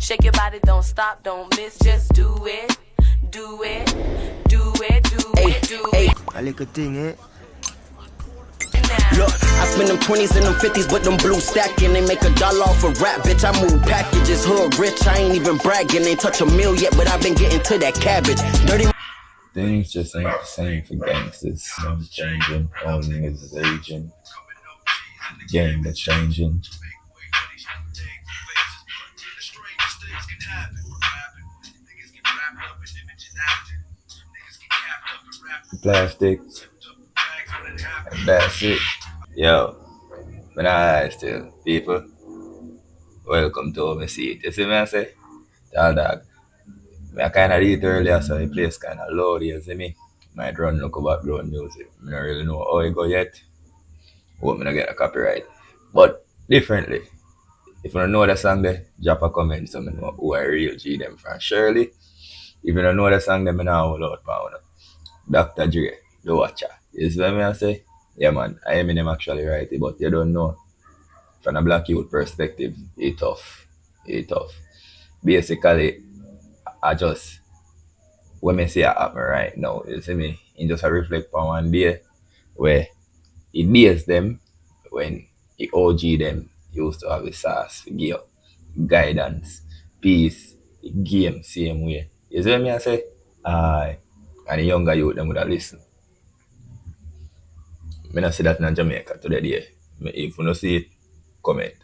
Shake your body, don't stop, don't miss, just do it. Do it, do it, do it, do it. A little thing, eh? Look, I spend them 20s and them 50s, but them blue stacking. They make $1 off a rap, bitch. I move packages, hood rich. I ain't even bragging. Ain't touch a meal yet, but I've been getting to that cabbage. Dirty. Things just ain't the same for gangsters. Things changing, all niggas is aging. Game that's changing. Plastic. And that's it. Yo, when I still people, welcome to me seat. You see me I say? TallDawg. I kinda read it earlier, so the place kinda loud, you see me? Might run look background music. I don't really know how it go yet. Hope me not get a copyright. But differently. If you don't know the song there, drop a comment so I know who I real G them from. Surely, if you don't know the song, then I know hold out power. Dr. Dre, the watcher. You see what I say? Yeah man, I am in him actually right, but you don't know. From a black youth perspective, it's tough. It's tough. Basically, I just when me see it happen right now, you see me, it just a reflect on one day where it days them when it OG them used to have a sauce for give guidance, peace, game same way. You see what I say? Aye. And the younger youth them would have listen. I not see that in Jamaica today. If you don't see it, comment.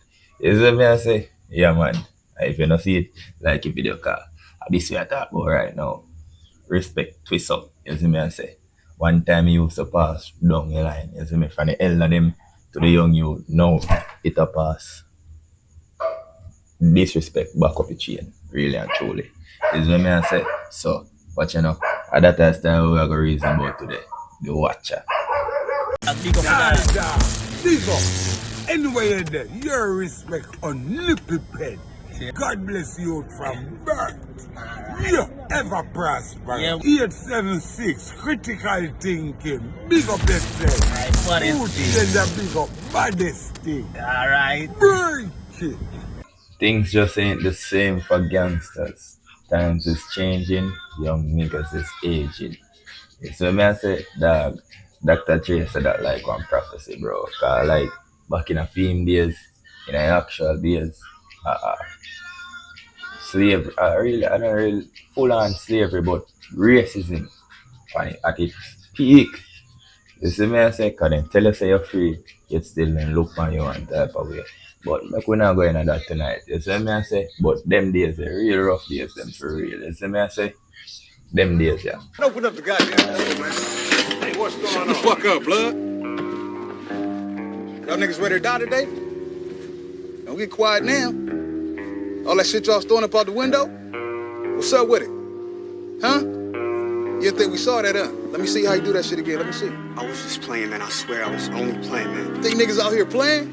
You see what I say? Yeah man. And if you don't see it, like a video call. This way I talk about right now. Respect twist up. You see me I say? One time you used to pass down the line. You see me? From the elder them to the young youth. Now it a pass. Disrespect back up the chain. Really and truly. You see me I say? So, watch you know. At that time we are going to reason about today. The watcher. Big up. Anyway you're there, your respect unlimited. God bless you from birth. You ever prosper. 876 critical thinking. Big up yourself. Then big up baddest thing. Alright. Break it. Things just ain't the same for gangsters. Times is changing, young niggas is aging. So me I say, dog, Dr. Dre said that like one prophecy, bro. Cause like back in the film days, in the actual days, slavery, I don't really full on slavery, but racism at its peak. You see me I say, cause them tell you say you're free, yet still then look on you and type of way. But we're not going into that tonight. You see me I say, but them days, the real rough days, them for real. You see me I say, them days, yeah. Open up the goddamn door, man. Hey, what's going on? Shut the fuck up, blood. Y'all niggas ready to die today? Don't get quiet now. All that shit y'all throwing up out the window? What's up with it? Huh? You didn't think we saw that, huh? Let me see how you do that shit again. Let me see. I was just playing, man. I swear I was only playing, man. Think niggas out here playing?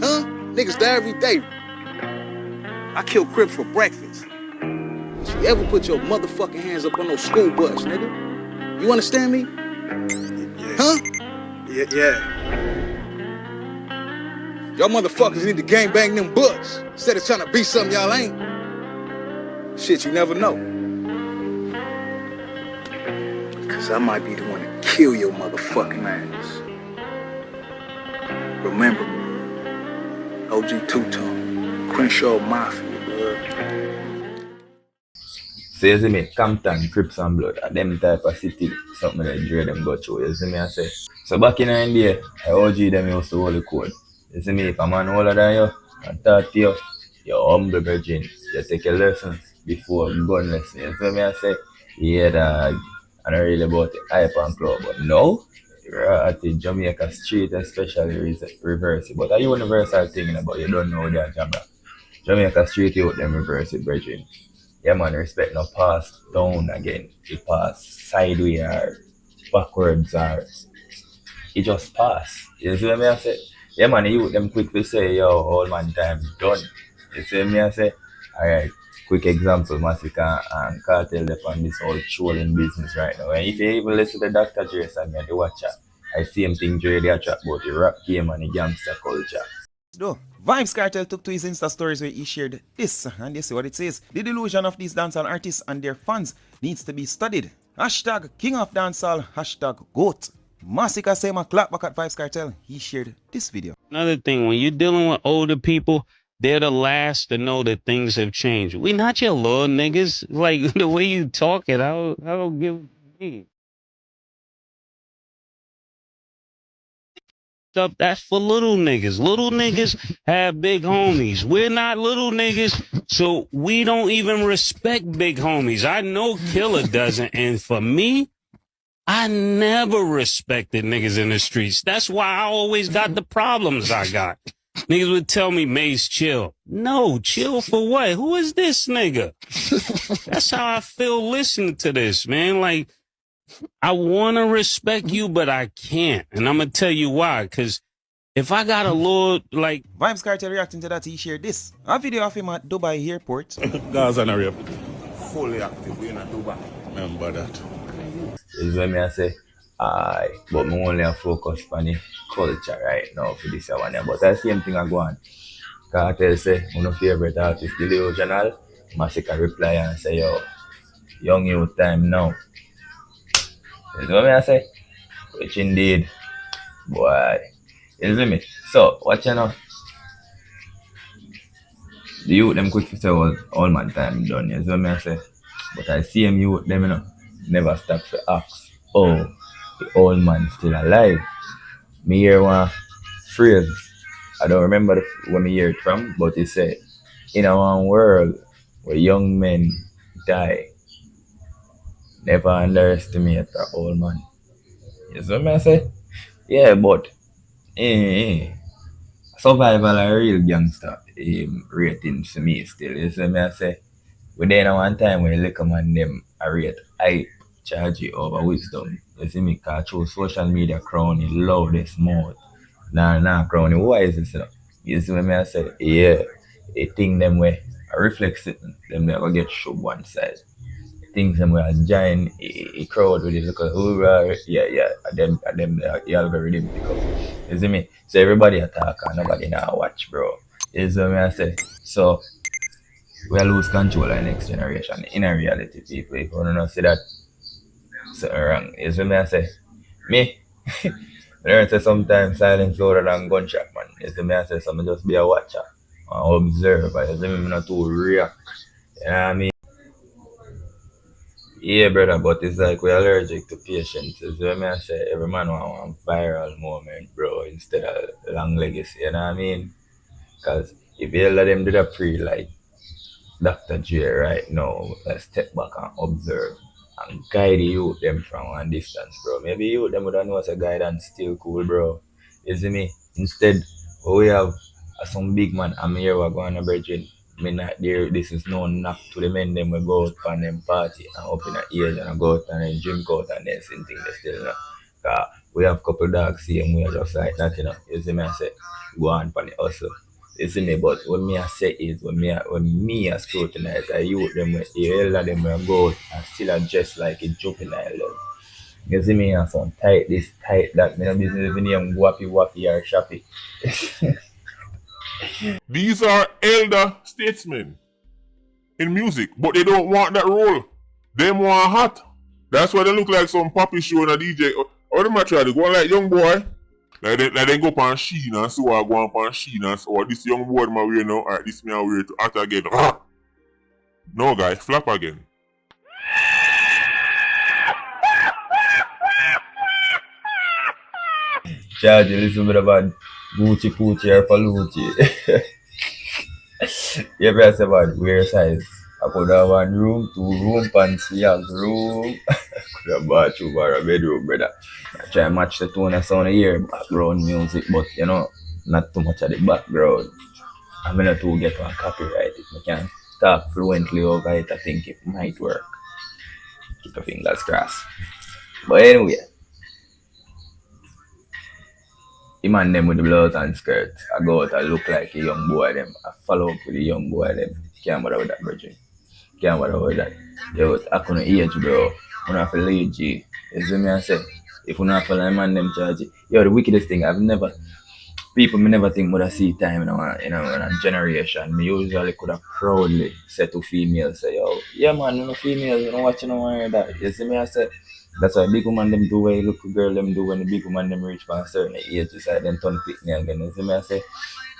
Huh? Niggas die every day. I kill Crips for breakfast. So you ever put your motherfucking hands up on those school bus, nigga? You understand me? Yeah. Huh? Yeah. Y'all motherfuckers need to gangbang them butts instead of trying to be something y'all ain't. Shit, you never know. Cause I might be the one to kill your motherfucking ass. Remember me. OG Two-Tone, Crenshaw Mafia, blood. So you see me, Compton, Crips and Blood, them type of city, something that Dre them go through, you see me I say. So back in India, I OG them used to hold the code. You see me, if a man older than you and talk to you, you're humble virgin, you take your lessons before gun lesson. You see me I say, yeah dog, I don't really about the hype and club, but no. At the Jamaica street especially reverse it. But a universal thing about you don't know that Jamaica street you them reverse it, brethren. Yeah man, respect no pass down again. It pass sideways or backwards or it just pass. You see what I say? Yeah man, you them quickly say, yo, old man time done. You see what I say? Alright. Quick example, Massacre and Cartel left on this whole trolling business right now. And if you even listen to Dr. Dre song and the watcher, I see him think Dre they chat about the rap game and the gangster culture. No. Vibes Cartel took to his Insta stories where he shared this, and you see what it says. The delusion of these dancehall artists and their fans needs to be studied. Hashtag King of Dancehall, hashtag GOAT. Massacre say my clap back at Vibes Cartel. He shared this video. Another thing, when you're dealing with older people, they're the last to know that things have changed. We not your little niggas. Like, the way you talking, I don't give a stuff. That's for little niggas. Little niggas have big homies. We're not little niggas, so we don't even respect big homies. I know Killer doesn't, and for me, I never respected niggas in the streets. That's why I always got the problems I got. Niggas would tell me, Mace, chill. No, chill for what? Who is this nigga? That's how I feel listening to this, man. Like, I want to respect you, but I can't. And I'm going to tell you why. Because if I got a little, like... Vibes Cartel reacting to that, he shared this. A video of him at Dubai airport. Gaza and Arab. Fully active in Dubai. Remember that. Is when I say, but me only a focus on the culture right now for this one. But the same thing I go on. Cartel say, one of your favorite artists, Delusional. Massacre reply and say, yo, young youth time now. You know what I say? Which indeed, boy, is me. So, watch you know. The youth them quick to say all man time done, you know what I say? But I see them youth them, you know, never stop to ask, oh, the old man still alive. Me hear one phrase, I don't remember where me hear it from, but it said, in a one world where young men die, never underestimate an old man. You see what I say? Yeah, but survival a real gangster rating to me still. You see what I say? We there in one time when you look man them a rate hype, charge you over wisdom. You see me? Cause through social media crown is loudest mouth. Nah, crown is wisest. You see what I say? Yeah. A thing them way I reflect it, them never get shoved one side. Things them were giant a crowd with it because them the algorithm pick up. You see me? So everybody attack and nobody now watch, bro. You see what I say? So we lose control of the next generation in a reality, people. If you don't see that something wrong. You see what I say? Me I learn say sometimes silence louder than gunshot, man. You see me I say something just be a watcher and observe. You see me not to react. You know what I mean? Yeah, brother, but it's like we're allergic to patience. Is what I say. Every man want a viral moment, bro, instead of long legacy. You know what I mean? Because if you let them do the like Dr. J right now, let's step back and observe and guide you them from one distance, bro. Maybe you them would know as a guidance still cool, bro. You see me? Instead, what we have some big man, I'm here, we're going to Virgin. Me not there, this is no knock to the men them we go out on them party and up in the ears and go out and then drink out and then same thing they still know. Cause we have couple dogs here and we are just like that, you know. You see me I say go on for the hustle. You see me, but what me I say is when me I scrutinize I youth them with the elder them will go out and still adjust like a juvenile level. You see me and some tight this, tight that, me no business even them wappy or shoppy. These are elder statesmen in music, but they don't want that role. They want hot. That's why they look like some poppy show and a DJ. Or they might try to go like young boy. Like they go up on Sheen and so I go on upon Sheen and so this young boy my wear now. Alright, this me I wear to act again. No guy, flap again. Charge a little bit about Gucci Poochie or Palucci. You ever say about wear size? I could have 1 room, 2 room, fancy house room. Could have bathroom or a bedroom, brother. I try to match the tone of sound of your background music, but you know, not too much of the background. I'm not to get one copyright. If I can talk fluently over it, I think it might work. Keep your fingers crossed. But anyway, the man them with the blouse and skirts, I go out and look like a young boy them. I follow up with the young boy them. Can't bother with that, virgin. Can't bother with that. Yo, I couldn't age, bro. I don't have to lead G. You see me I say? If you not follow man them charge it. Yo, the wickedest thing, I've never people me never think would have see time in a generation. Me usually could have proudly said to females, say, yo, yeah man, you know females, you know what you know worry that. You see me I say that's why big woman them do what little girl them do when the big woman them reach for a certain age, it's like them turn pick me again. You see me I say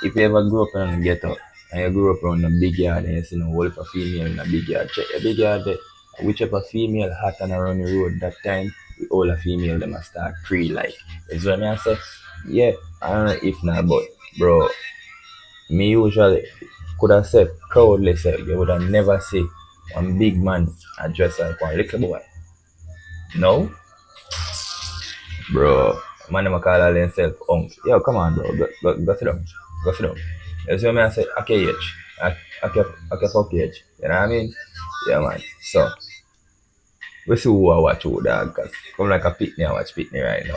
if you ever grew up in a ghetto and you grew up around a big yard and you see no whole of a female in a big yard, check a big yard there. Whichever female hot and around the road that time, all a female them a start pre like. You see what I say? Yeah, I don't know if not, but bro, me usually could have said proudly said you would have never see one big man address like one little boy. No, bro, man them a call all themselves Yo, come on, bro, go sit down, go sit down. You see what I say? Okay, age, okay, fuck age. You know what I mean? Yeah, man. So we see who I watch who dog, cause come like a pitney, I watch pitney right now.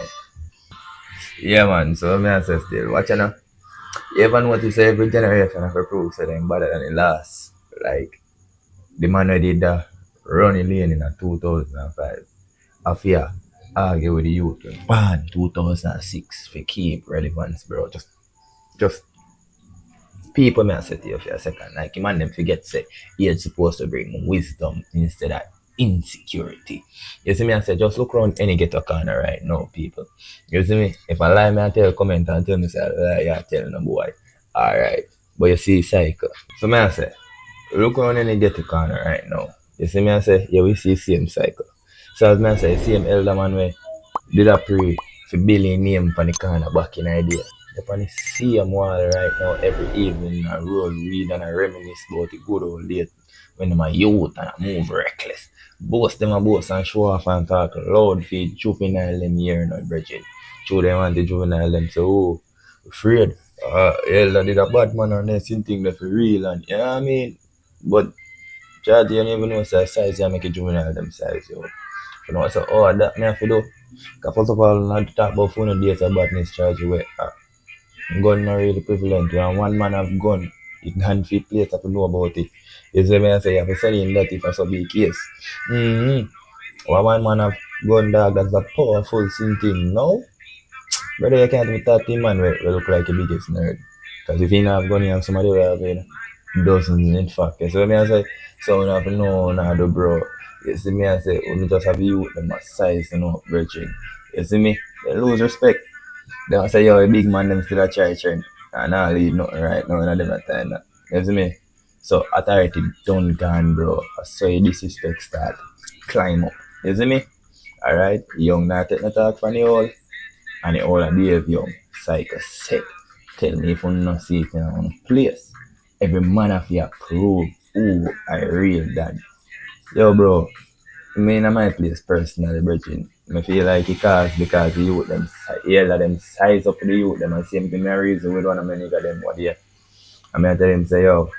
Yeah, man. So me I say still watch now. You ever notice every generation have a proof so them better than the last. Like the man who did that running lane in a 2005. After argue with the youth ban 2006 for keep relevance, bro. Just people may say to you for a second. Like man them forget say age supposed to bring wisdom instead of insecurity. You see me I say just look around any ghetto corner right now, people. You see me? If I lie me I tell comment and tell me say lie, yeah, tell no boy. Alright. But you see cycle. So me I say look around any ghetto corner right now. You see me I say yeah we see same cycle. So as me I say same elder man way did a pray for Billy name on the corner back in idea. Upon the same wall right now every evening I roll read and I reminisce about the good old days when I'm a youth and I move reckless. Boast them a boast and show off and talk loud for juvenile them here no bridging. Show them want the juvenile them say oh afraid. Elder did a bad man and they think that for real and you know what I mean? But Chad you don't even know say size you make a juvenile them size yo. You know so oh that me have to do. Cause first of all not talk about phone days of badness charge you with gun not really prevalent and one man have gun it hand fit place to know about it. You see me I say you have to send in that if I so be case. One man have gun dog that's a powerful thing no? Brother you can't be 30 man will look like the biggest nerd. Cause if you have gun you have somebody will have dozens in fact. You see me I say so you have to know now do bro. You see me I say we just have you with them size you know virgin. You see me? They lose respect. They say yo a big man them still a try trend and I lead nothing right now in a different time that. You see me? So authority done gone bro. So you disrespect start climb up. You see me? Alright, young now take no talk from the old and the old are behave young. Psycho set. Tell me if you not see it in a place. Every man of you prove who I real dad. Yo bro, me in my place personally, brethren, I feel like it cause because the youth them hear them size up the youth them and same thing I reason with one of my nigga them what here. And I tell him say yo,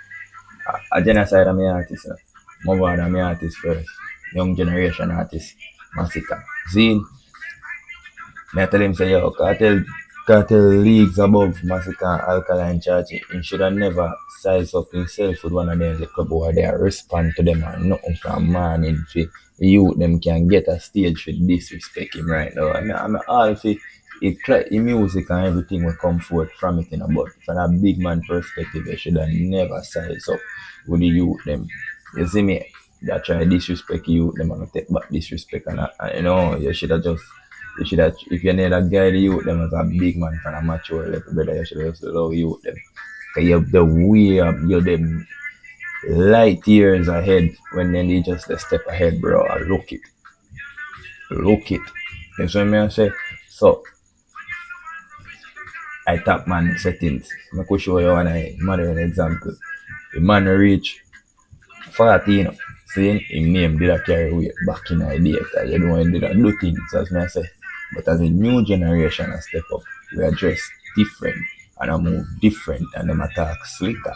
a genocide of my artist, move on my artist first. Young generation artist, massacre. Zine. I tell him say yo, cartel leagues above massacre and alkaline charging. He should have never size up himself with one of them little boy there respond to them and nothing from morning for youth them can get a stage for disrespect him right now. I'm all for it music and everything will come forth from it but from a big man perspective you should have never size up with the youth them. You see me? They try disrespect you, them gonna take back disrespect and you know you should have if you need a guide you them as a big man from a mature level brother you should have just allow you them. Cause you have the way up you're them light years ahead when then they just a step ahead bro. Look it. You see what I say? So I tap man settings. I could show you one modern example. The man reach 14, saying him name did a carry weight back in the day. Cause you know he did a do things as I say. But as a new generation I step up, we address different and I move different and them attack slicker.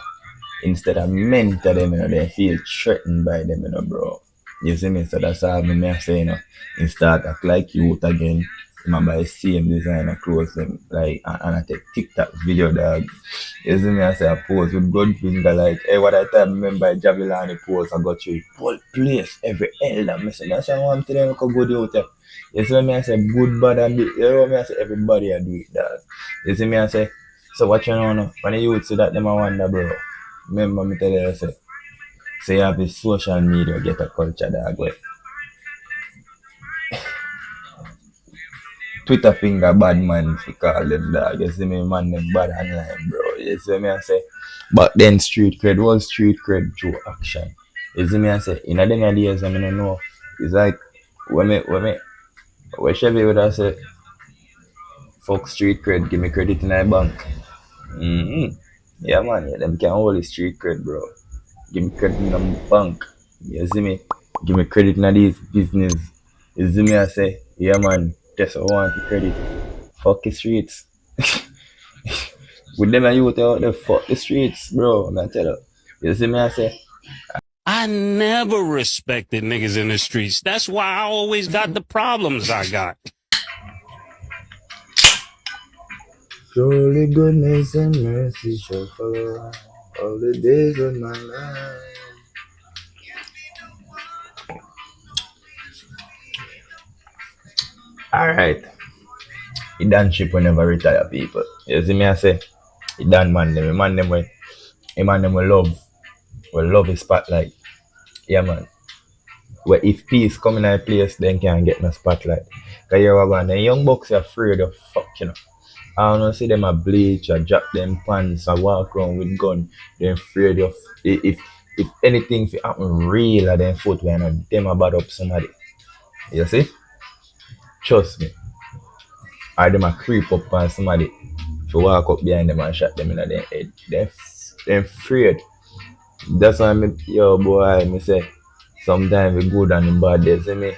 Instead of mentor them, you know, they feel threatened by them, you know, bro. You see me? So that's how I say, you know, instead act like youth again. Remember I see him design a clothes them like and I take TikTok video dog. You see me I say I pose with good finger like hey what I tell remember Javilani pose I got you whole place every elder I say that's why I'm telling you look good out there. You see me I say good bad and you know me I say everybody I do it dog. You see me I say So what you know now? When the youth see that, them a wonder, bro. Remember me tell you, say you have this social media get a culture, dog. Where Twitter finger bad man if you call them, dog. You see me, man, them bad online, bro. You see me, I say. But then street cred was street cred through action. You see me, I say. In a them days, I don't know. It's like, when Chevy would have say, fuck street cred, give me credit in my bank. Mm-hmm. Yeah, man, yeah, them can hold the street cred, bro. Give me credit in the bank. You see me? Give me credit in this business. You see me? I say, yeah, man, that's what I want the credit. Fuck the streets. With them and you out there, fuck the streets, bro. I'm gonna tell you. You see me? I say, I never respected niggas in the streets. That's why I always got the problems I got. surely goodness and mercy shall follow all the days of my life. Alright. He done ship will never retire, people. You see me? I say, he done man them. He man them will love his spotlight. Yeah, man. Where if peace come in a place, then can't get no spotlight. Cause you're one, the young bucks are afraid of fuck, you know. I don't know, see them a bleach or drop them pants or walk around with gun. They're afraid of if anything if happen real at them footwear and them a bad up somebody. You see? Trust me. Or them a creep up on somebody. If you walk up behind them and shot them in their head. They're afraid. That's why yo boy, me say sometimes we good and the bad days, see me?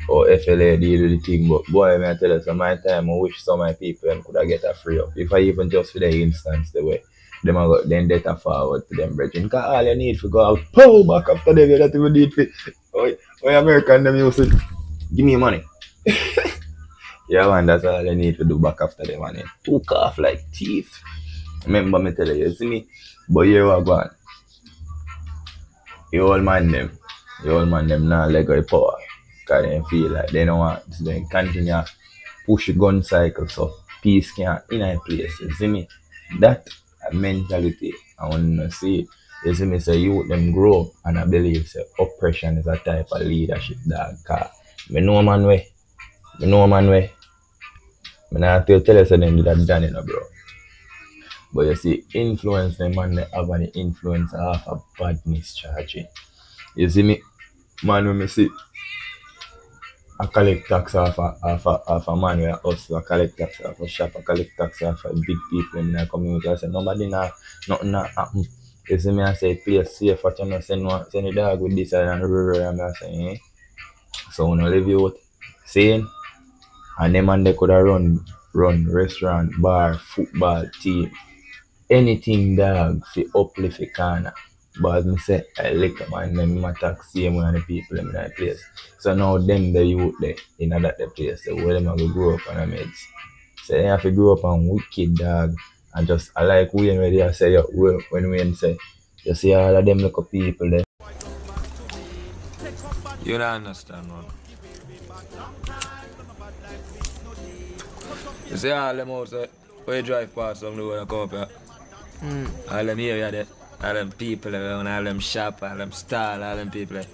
Or FLA deal with the thing, but boy, I tell you, so my time, I wish some of my people could have get a free up. If I even just for the instance, the way them I got then data forward to them brethren. Because all you need to go out, pull back after them, that you need for. Oh, American, them used to give me money. Yeah, man, that's all you need to do back after them, and then took off like teeth. Remember me tell you, see me? But here we go. The old man them now let go of power. Because they feel like they don't want to then continue push the gun cycle so peace can't in a place. You see me? That mentality I want to see. You see me say you them grow up and I believe say oppression is a type of leadership dog. Cause me know man way. Me not have to tell you say them did that done, you know, bro. But you see, influence them man they have an influence of a badness charging. You see me? Man when me see I collect tax off a man where hustle, I collect tax off a shop, I collect tax off a big people in the community. I say nobody nothing happen. You see me I say play safe, what you know send the dog with this and and I say, eh? So when I live you out, saying and them man they could have run restaurant, bar, football, team, anything dog for uplift a corner. But as I say, I like man, them attack same way the people in that place. So now them the youth there in that place, the way them have to grow up on the meds. So they have to grow up on wicked dog. And just I like when they say when we say you see all of them look people there. You don't understand, man. You see all them out there, where you drive past some new and come up here. All them area there, all them people around, all them shop, all them stall, all them people there.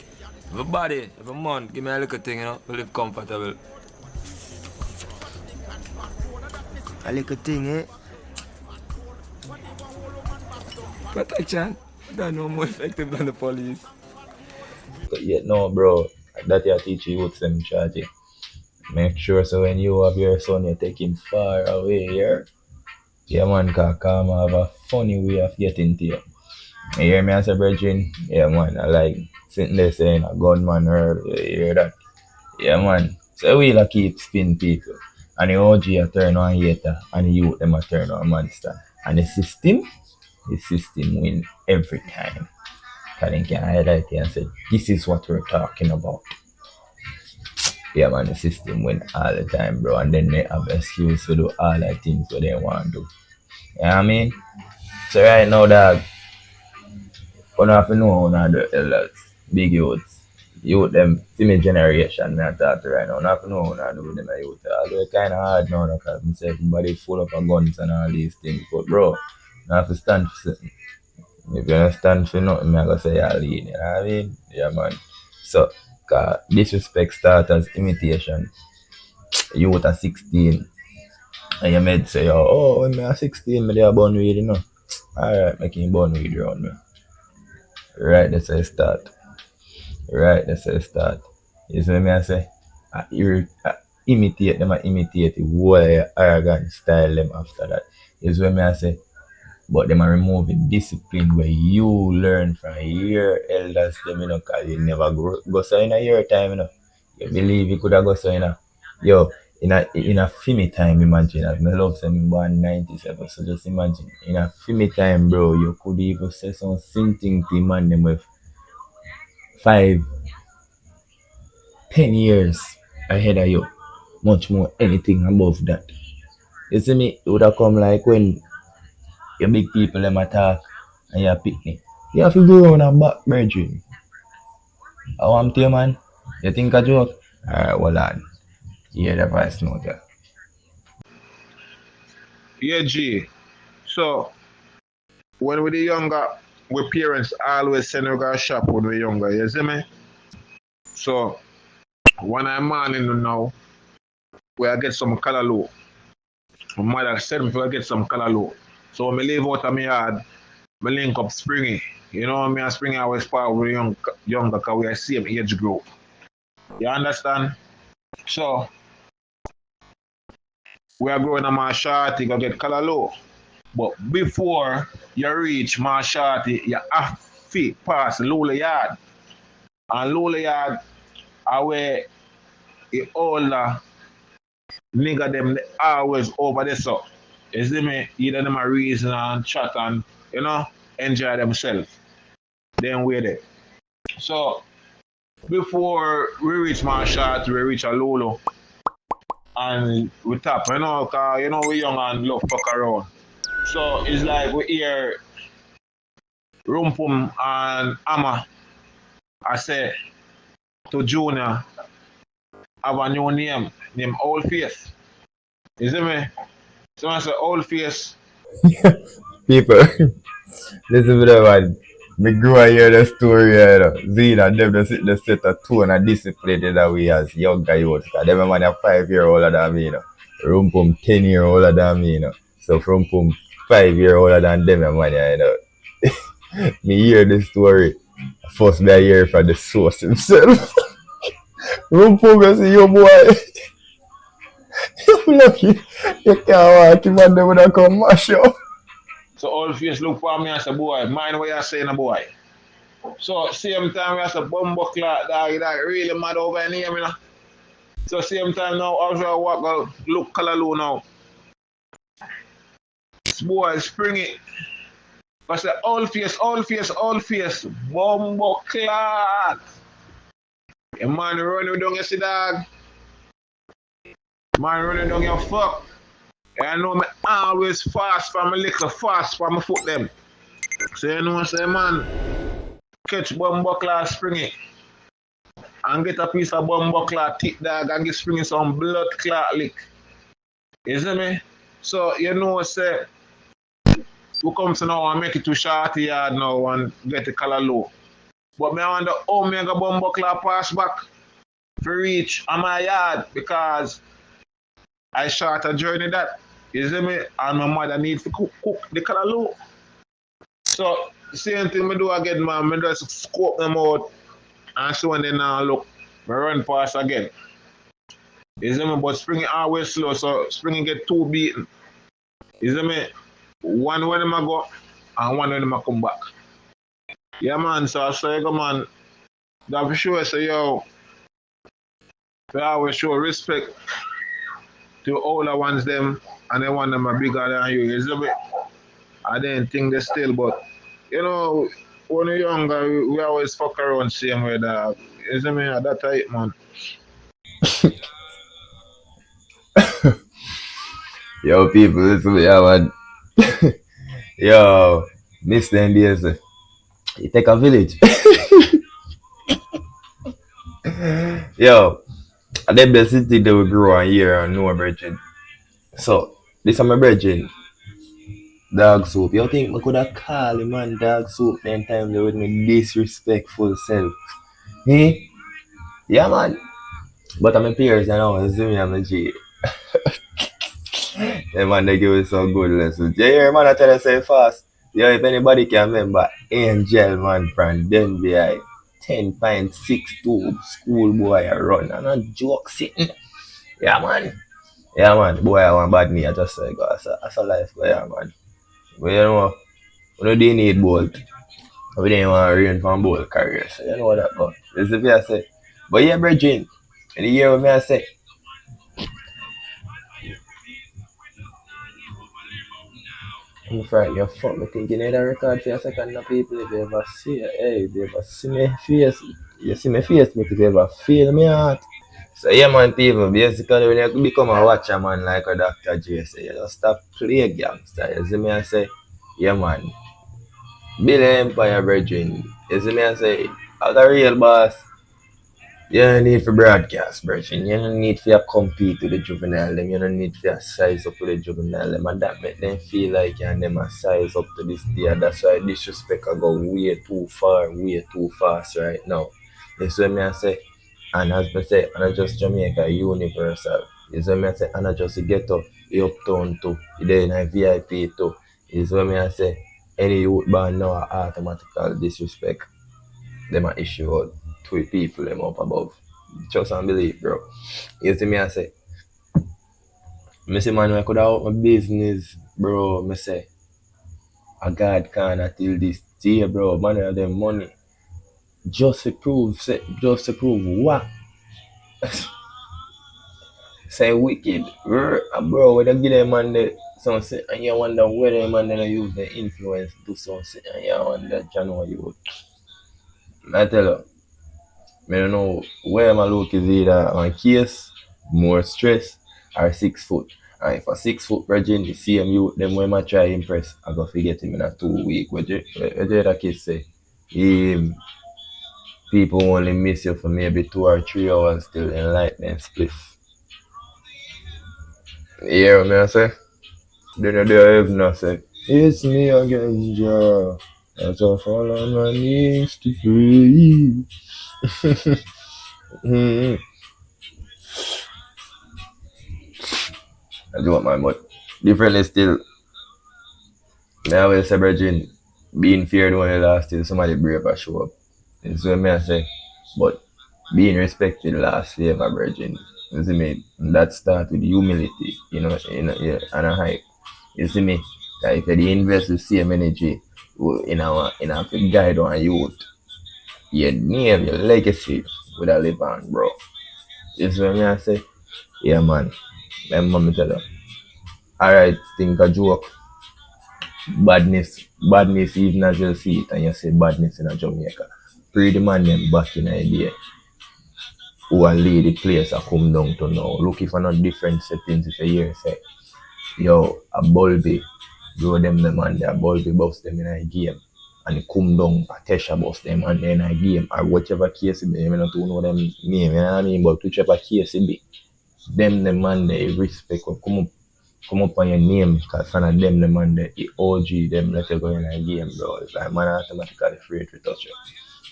Everybody, every month, give me a little thing, you know, to live comfortable. A little thing, eh? Protection, that's no more effective than the police. But yet no bro, that you teach you what's them charging. Make sure so when you have your son you take him far away here. Yeah man, cause karma have a funny way of getting to you. You hear me as a virgin? Yeah man, I like sitting there saying a gunman heard, you hear that? Yeah man. So we'll keep spin people. And the OG a turn on hater and the youth them a turn on monster. And the system win every time. Cause they can highlight it and say, this is what we're talking about. Yeah man, the system win all the time, bro. And then they have excuse to do all the things what they want to do. You know what I mean? So right now, dog, you don't have to know one of the elders, big youths. youth them see me generation me I talk to right now. Not know what I do with them youth. Although it's kinda hard now because me say everybody full up of guns and all these things. But bro, you have to stand for something. If you don't stand for nothing, I'm gonna say you're lead, you know what I mean? Yeah man. So disrespect start as imitation. Youth at 16 and you might say, when me at 16 me there born weed, you know. Alright, making born weed around me. Right, that's how it start. Right, that's how it start. You see what I say? I imitate them, I imitate the whole arrogant style them after that. You see what I say? But them a remove the discipline where you learn from your elders them, you know, cause you never go so in a year time, you know. You believe you could have go so in a yo in a filmy time, imagine as my love say me born 97. So just imagine in a filmy time, bro, you could even say some something to man them with 5-10 years ahead of you. Much more anything above that. You see me, it would have come like when your big people them attack and you picnic. You have to go on a back brethren. I want to man. You think a joke? Alright, hold on. You hear the voice note there. Yeah, G. So when we the younger, we parents always send we go shop when we younger, you see me? So when I'm morning now, we I get some callaloo. My mother said me to get some callaloo. So when I leave out of my yard, I link up Springy. You know me and Springy always part with younger because we are same age group. You understand? So we are going to my shorty go get callaloo. But before you reach my shorty, you have to pass Lula Yard. And Lula Yard are where the older nigga them they always over there so. You see me? Either them a reason and chat and, you know, enjoy themselves. Then we're there. So before we reach my shorty, we reach a Lulu. And we tap, you know, cause you know we young and love fuck around. So it's like we hear Rumpum and Amma. I say to Junior, have a new name, named Old Face. You see me? So I say Old Face. People, listen to that man. Me grew up hear the story, you know. Zina, them just set a tone and discipline that we as younger youths. Cause them man are 5 year older than me, you know. Rumpum 10 year older than me, you know. So from Rumpum 5 year older than them, man, you know. Me hear the story. First me I hear from the source himself. Rumpum you see your boy. You lucky. You can't walk him and them would come mash up. So Old Face look for me and say, boy, mind what you're saying, boy. So same time we say bumbo clock dog really mad over in here, you know. So same time now I was walk look callaloo now. Boy spring it. I say Old Face, bumbo clock. A man running down you see dog. Man running down your fuck. I know me always fast for my liquor, fast for my foot them. So you know say man, catch bumbo clock spring it. And get a piece of bumbo clot thick dog and get spring some blood clot lick. You see me? So you know say we come to now and make it to shorty yard now and get the color low. But me I wonder how me go bumbo clot pass back for reach on my yard because I short a journey that. You see me? And my mother need to cook the color low. So same thing me do again, man. Me just scope them out. And so when they now look, we run past again. You see me? But Spring always slow, so Spring get two beaten. You see me? One when them a go, and one when them a come back. Yeah, man, so I say, go, man, that for sure, say, yo, we always show respect to older ones, them, and they want them are bigger than you. You see me? I didn't think they still, but, you know, when you're younger, we always fuck around same way, dog. You see me? That type, man. Yo, people, listen to me, man. Yo, miss them days. It take a village. Yo, the best city they will grow and hear and know brethren. So, this is my brethren. Dog soup. You think I could have called him man dog soup then time they with me disrespectful self? Eh? Yeah man. But I'm a peers and now see me I'm a G. Yeah man they give us some good lessons. Yeah, hear man I tell you say fast. Yeah, if anybody can remember Angel man from Denver 10.62 schoolboy I run and a joke sitting. Yeah man. Yeah man, boy I want bad me, I just say go that's a life go yeah man. But you know, we don't need bolt. We didn't want to rain from bolt career. So you know what that but this is what I say. But yeah, brethren, in the year what me I say. I'm frightened, you fuck me thinking you need a record for a second of people if you ever see it. Hey, if you ever see me face, you see me face, but if you ever feel me heart. So yeah man people, basically when you become a watcher man like a Dr. J say, you just stop play gangster. You see me I say, yeah man. Build an empire brethren. You see me I say, as a real boss, you don't need for broadcast, brethren. You don't need for compete with the juvenile them. You don't need for size up to the juvenile them. And that make them feel like you and them a size up to this day. That's why disrespect I go way too far, way too fast right now. You see me I say, and as I say, and I just Jamaica universal. You see me I say, and I just Ghetto, the uptown too. You there in a VIP too. You see me I say, any youth band now are automatical disrespect. Them a issue out to people them up above. Trust and believe, bro. You see me I say, me say man I could have out my business, bro. Me say a God can until this day, bro. Man have them money. Just to prove what? Say wicked. Bro, when they give them man the something and you wonder whether them man they use the influence to do something and you wonder January you. I tell you. I don't know where my look is either on case, more stress, or 6 foot. And if a 6 foot virgin, the same youth, them when I try impress, I go forget him in a 2 week. What the other kids say? People only miss you for maybe 2 or 3 hours till in light then spliff. You hear what I say? Then you do heaven I say, it's me again, Jah. As I fall on my knees to pray. I do want my but differently still. I always say brethren, being feared when you last till somebody brave or show up. That's what I say. But being respected last favor, brethren. You see me? And that starts with humility, and a hype. You see me? That if you invest the same energy in a guide on youth, your name, your legacy would have live on, bro. You see what I say? Yeah man. My mom tell you. Alright, think a joke. Badness even as you see it and you say badness in a Jamaica. Pray the man them back in the day who are lead the place I come down to now. Look if I'm not different settings if you hear say, yo, a Bulby, grow them the man there, Bulby bust them in a game. And come down, a Tesha bust them and in a game or whichever case it be. I don't know them name, you know what I mean? But whichever case it be, them the man they respect will come up on your name because fan of them the man the OG them let you go in a game, bro. It's like man automatically afraid to touch you.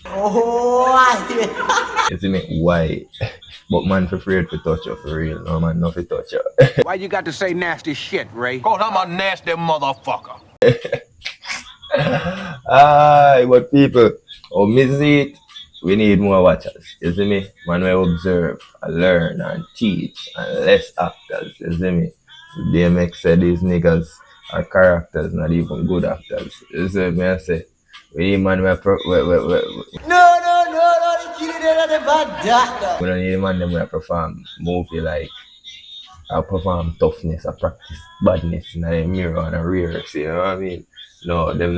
Oh, you see me? Why? But man for afraid to touch you for real. No man not to touch you. Why you got to say nasty shit, Ray? Cause I'm a nasty motherfucker. Aye, but people, miss it. We need more watchers. You see me? Man, we observe, and learn, and teach, and less actors. You see me? They make say these niggas are characters, not even good actors. You see me? I say, we need man we don't need man them we perform movie like I perform toughness, I practice badness in a mirror and a rear. See, you know what I mean? No, them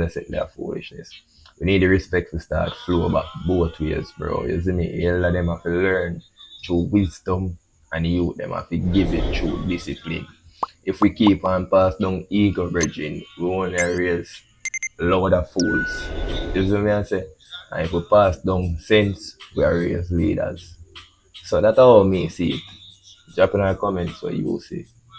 say that foolishness. We need the respect to start flow back both ways, bro. You see me? All of them have to learn through wisdom and youth them have to give it through discipline. If we keep on pass down ego, brethren, we won't raise load of fools. You see me I say? And if we pass down sense, we are raised leaders. So that's how me see it. Drop in our comments what you see.